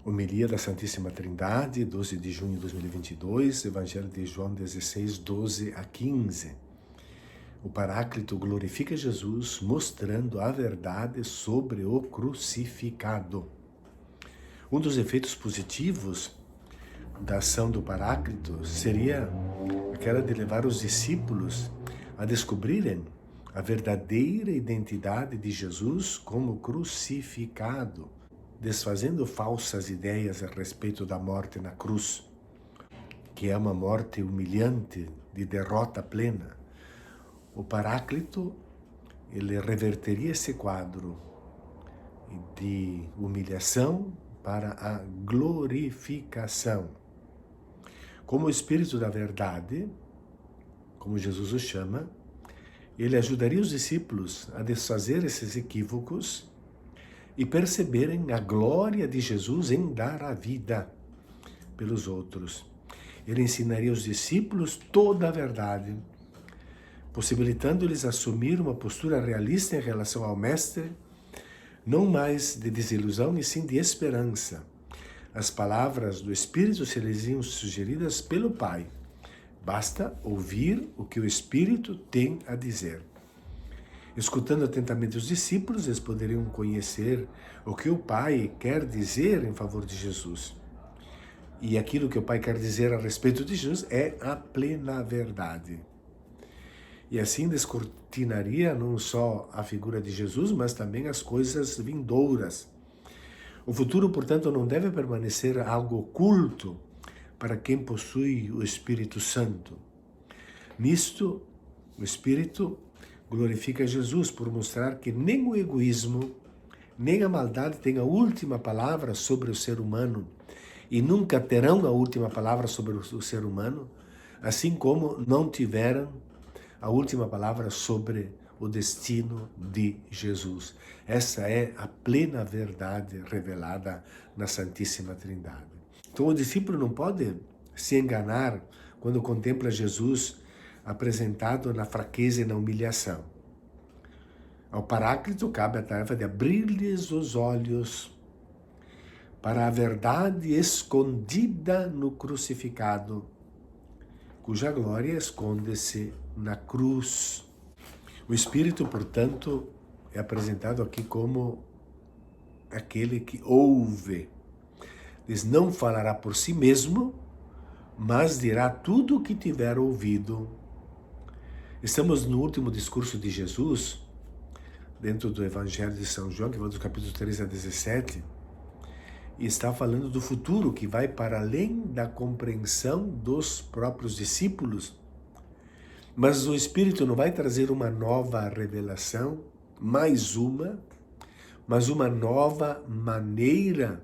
Homilia da Santíssima Trindade, 12 de junho de 2022, Evangelho de João 16, 12 a 15. O Paráclito glorifica Jesus, mostrando a verdade sobre o crucificado. Um dos efeitos positivos da ação do Paráclito seria aquela de levar os discípulos a descobrirem a verdadeira identidade de Jesus como crucificado, desfazendo falsas ideias a respeito da morte na cruz, que é uma morte humilhante, de derrota plena. O Paráclito, ele reverteria esse quadro de humilhação para a glorificação. Como o Espírito da Verdade, como Jesus o chama, ele ajudaria os discípulos a desfazer esses equívocos e perceberem a glória de Jesus em dar a vida pelos outros. Ele ensinaria aos discípulos toda a verdade, possibilitando-lhes assumir uma postura realista em relação ao Mestre, não mais de desilusão, e sim de esperança. As palavras do Espírito seriam sugeridas pelo Pai. Basta ouvir o que o Espírito tem a dizer. Escutando atentamente os discípulos, eles poderiam conhecer o que o Pai quer dizer em favor de Jesus. E aquilo que o Pai quer dizer a respeito de Jesus é a plena verdade. E assim descortinaria não só a figura de Jesus, mas também as coisas vindouras. O futuro, portanto, não deve permanecer algo oculto para quem possui o Espírito Santo. Nisto, o Espírito glorifica Jesus por mostrar que nem o egoísmo, nem a maldade têm a última palavra sobre o ser humano e nunca terão a última palavra sobre o ser humano, assim como não tiveram a última palavra sobre o destino de Jesus. Essa é a plena verdade revelada na Santíssima Trindade. Então o discípulo não pode se enganar quando contempla Jesus apresentado na fraqueza e na humilhação. Ao Paráclito cabe a tarefa de abrir-lhes os olhos para a verdade escondida no crucificado, cuja glória esconde-se na cruz. O Espírito, portanto, é apresentado aqui como aquele que ouve. Diz, não falará por si mesmo, mas dirá tudo o que tiver ouvido. Estamos no último discurso de Jesus, dentro do Evangelho de São João, que vai dos capítulos 13 a 17, e está falando do futuro que vai para além da compreensão dos próprios discípulos. Mas o Espírito não vai trazer uma nova revelação, mas uma nova maneira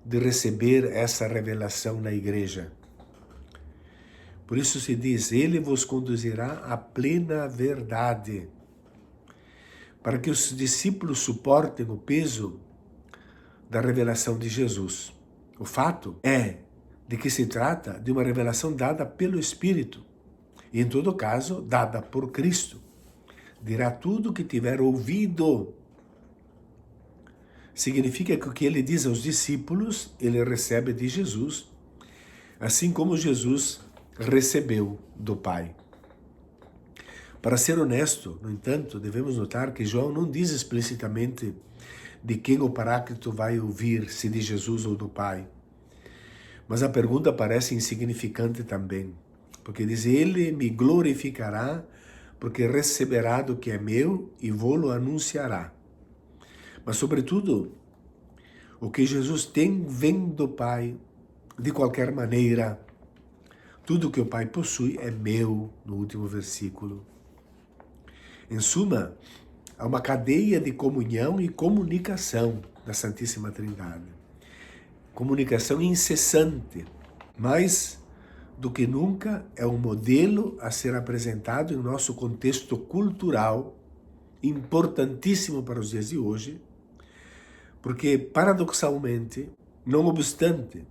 de receber essa revelação na igreja. Por isso se diz, ele vos conduzirá à plena verdade, para que os discípulos suportem o peso da revelação de Jesus. O fato é de que se trata de uma revelação dada pelo Espírito, e em todo caso, dada por Cristo. Dirá tudo o que tiver ouvido. Significa que o que ele diz aos discípulos, ele recebe de Jesus, assim como Jesus recebeu do Pai. Para ser honesto, no entanto, devemos notar que João não diz explicitamente de quem o Paráclito vai ouvir, se de Jesus ou do Pai. Mas a pergunta parece insignificante também, porque diz, ele me glorificará, porque receberá do que é meu e vô-lo anunciará. Mas, sobretudo, o que Jesus tem vem do Pai, de qualquer maneira. Tudo que o Pai possui é meu, no último versículo. Em suma, há uma cadeia de comunhão e comunicação da Santíssima Trindade. Comunicação incessante, mais do que nunca é um modelo a ser apresentado em nosso contexto cultural, importantíssimo para os dias de hoje, porque, paradoxalmente, não obstante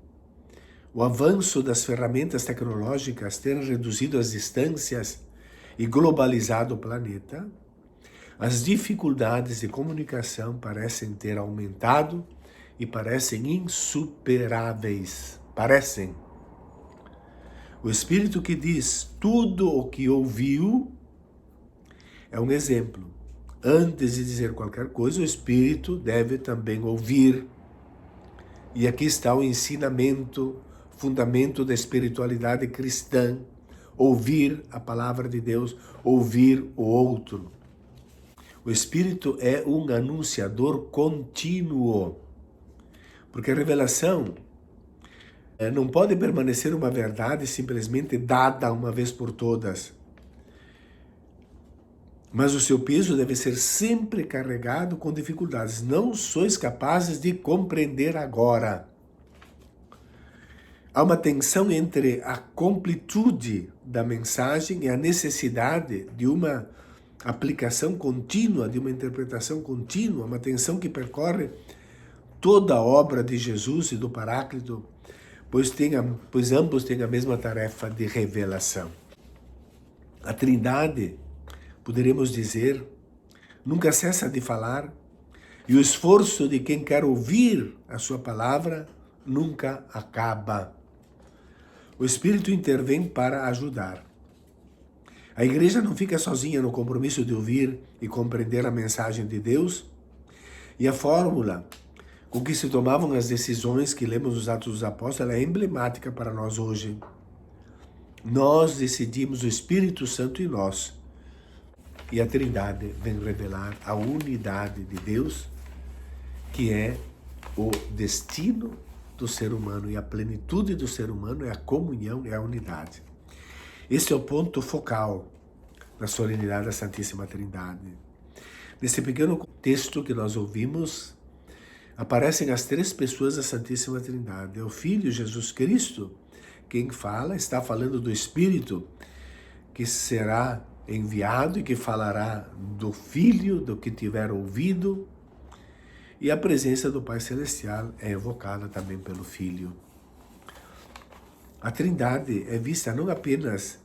o avanço das ferramentas tecnológicas ter reduzido as distâncias e globalizado o planeta, as dificuldades de comunicação parecem ter aumentado e parecem insuperáveis. Parecem. O Espírito que diz tudo o que ouviu é um exemplo. Antes de dizer qualquer coisa, o Espírito deve também ouvir. E aqui está o ensinamento, fundamento da espiritualidade cristã. Ouvir a palavra de Deus, ouvir o outro. O Espírito é um anunciador contínuo. Porque a revelação não pode permanecer uma verdade simplesmente dada uma vez por todas. Mas o seu peso deve ser sempre carregado com dificuldades. Não sois capazes de compreender agora. Há uma tensão entre a completude da mensagem e a necessidade de uma aplicação contínua, de uma interpretação contínua, uma tensão que percorre toda a obra de Jesus e do Paráclito, pois ambos têm a mesma tarefa de revelação. A Trindade, poderemos dizer, nunca cessa de falar, e o esforço de quem quer ouvir a sua palavra nunca acaba. O Espírito intervém para ajudar. A igreja não fica sozinha no compromisso de ouvir e compreender a mensagem de Deus, e a fórmula com que se tomavam as decisões que lemos nos Atos dos Apóstolos é emblemática para nós hoje. Nós decidimos, o Espírito Santo em nós, e a Trindade vem revelar a unidade de Deus, que é o destino do ser humano, e a plenitude do ser humano é a comunhão, é a unidade. Esse é o ponto focal da solenidade da Santíssima Trindade. Nesse pequeno texto que nós ouvimos, aparecem as três pessoas da Santíssima Trindade. É o Filho, Jesus Cristo, quem fala, está falando do Espírito, que será enviado e que falará do Filho, do que tiver ouvido, e a presença do Pai Celestial é evocada também pelo Filho. A Trindade é vista não apenas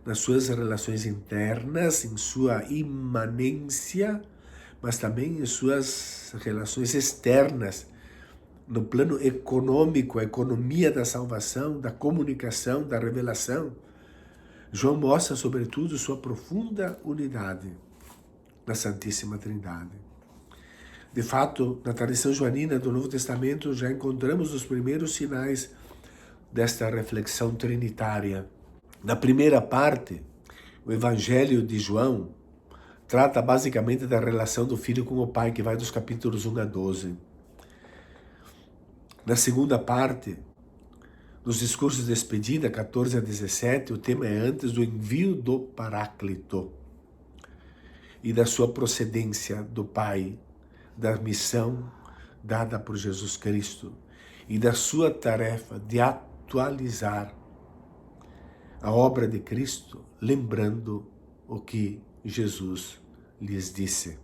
nas suas relações internas, em sua imanência, mas também em suas relações externas, no plano econômico, a economia da salvação, da comunicação, da revelação. João mostra, sobretudo, sua profunda unidade na Santíssima Trindade. De fato, na tradição joanina do Novo Testamento já encontramos os primeiros sinais desta reflexão trinitária. Na primeira parte, o Evangelho de João trata basicamente da relação do Filho com o Pai, que vai dos capítulos 1 a 12. Na segunda parte, nos discursos de despedida, 14 a 17, o tema é antes do envio do Paráclito e da sua procedência do Pai, da missão dada por Jesus Cristo e da sua tarefa de atualizar a obra de Cristo, lembrando o que Jesus lhes disse.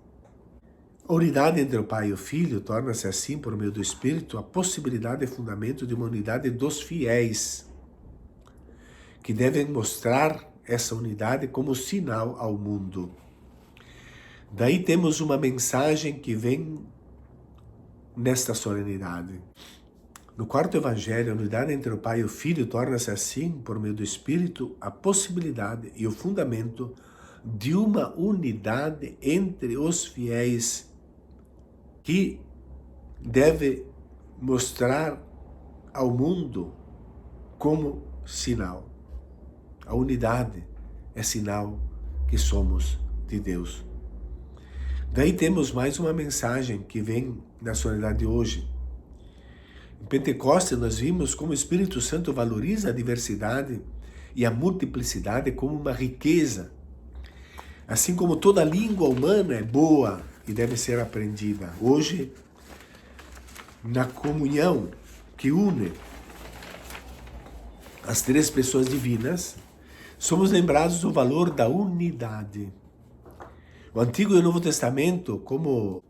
A unidade entre o Pai e o Filho torna-se assim, por meio do Espírito, a possibilidade e fundamento de uma unidade dos fiéis, que devem mostrar essa unidade como sinal ao mundo. Daí temos uma mensagem que vem nesta solenidade. No quarto Evangelho, a unidade entre o Pai e o Filho torna-se assim, por meio do Espírito, a possibilidade e o fundamento de uma unidade entre os fiéis que deve mostrar ao mundo como sinal. A unidade é sinal que somos de Deus. Daí temos mais uma mensagem que vem na solenidade de hoje. Em Pentecostes nós vimos como o Espírito Santo valoriza a diversidade e a multiplicidade como uma riqueza. Assim como toda língua humana é boa e deve ser aprendida. Hoje, na comunhão que une as três pessoas divinas, somos lembrados do valor da unidade. O Antigo e o Novo Testamento, como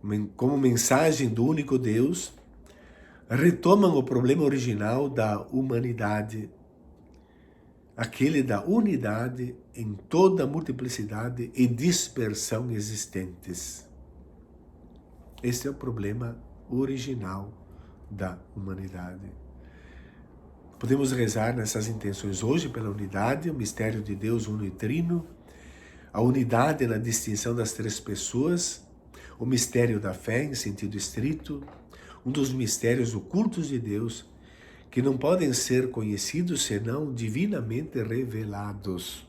mensagem do único Deus, retomam o problema original da humanidade, aquele da unidade em toda a multiplicidade e dispersão existentes. Esse é o problema original da humanidade. Podemos rezar nessas intenções hoje pela unidade, o mistério de Deus uno e trino, a unidade na distinção das três pessoas, o mistério da fé em sentido estrito, um dos mistérios ocultos de Deus, que não podem ser conhecidos senão divinamente revelados,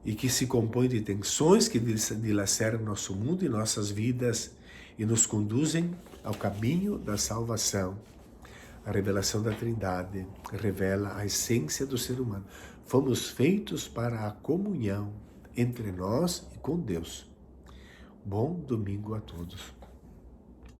e que se compõe de tensões que dilaceram nosso mundo e nossas vidas e nos conduzem ao caminho da salvação. A revelação da Trindade revela a essência do ser humano. Fomos feitos para a comunhão entre nós e com Deus. Bom domingo a todos.